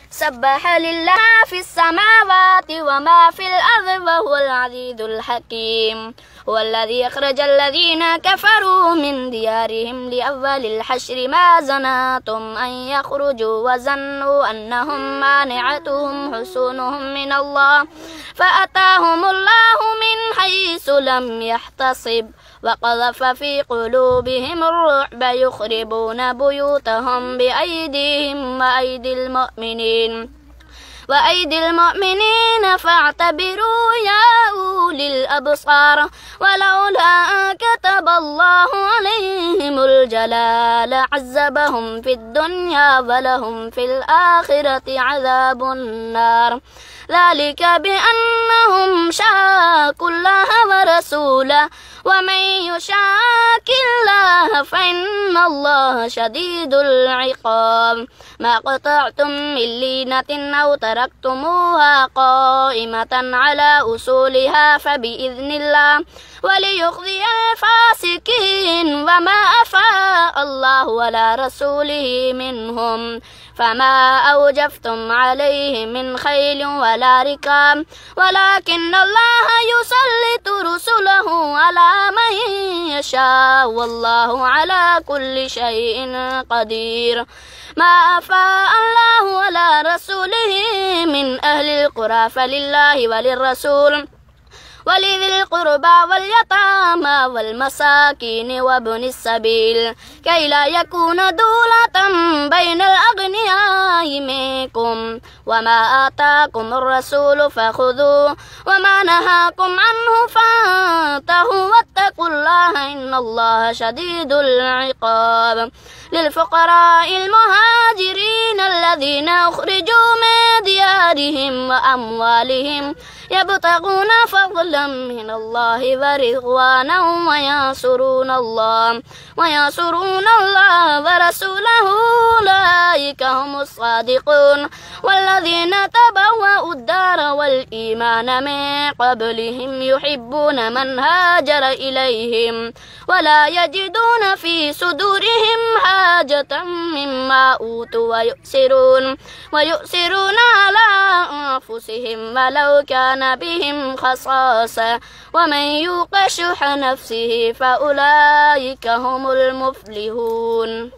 سبح لله في السماوات وما في الأرض وهو العزيز الحكيم. هو الذي أخرج الذين كفروا من ديارهم لأول الحشر ما ظننتم أن يخرجوا وظنوا أنهم مانعتهم حصونهم من الله فأتاهم الله من حيث لم يحتسب وقذف في قلوبهم الرعب يخربون بيوتهم بأيديهم وأيدي المؤمنين فاعتبروا يا أولي الأبصار ولولا أن كتب الله عليهم الجلال عذبهم في الدنيا ولهم في الآخرة عذاب النار ذلك بأنهم شاقوا الله ورسوله ومن يشاق الله فإن الله شديد العقاب. ما قطعتم من لينة أو تركتموها قائمة على أصولها فبإذن الله وليخزي الفاسقين وما أفاء الله على رسوله منهم فما أوجفتم عليه من خيل ولا ركاب ولكن الله يسلط رسله على من يشاء والله على كل شيء قدير. ما أفاء الله على رسوله من أهل القرى فلله وللرسول ولذي القربى واليتامى والمساكين وابن السبيل كي لا يكون دولة بين الأغنياء منكم وما آتاكم الرسول فخذوه وما نهاكم عنه فانتهوا واتقوا الله إن الله شديد العقاب. للفقراء المهاجرين الذين أخرجوا من ديارهم وأموالهم يبتغون فضلا من الله ورضوانا وينصرون الله ورسوله أولئك هم الصادقون. والذين تبوأوا الدار والإيمان من قبلهم يحبون من هاجر إليهم ولا يجدون في صدورهم حاجة مما أوتوا ويؤثرون على أنفسهم ولو كان بهم خصاصة ومن يوق شح نفسه فأولئك هم المفلحون.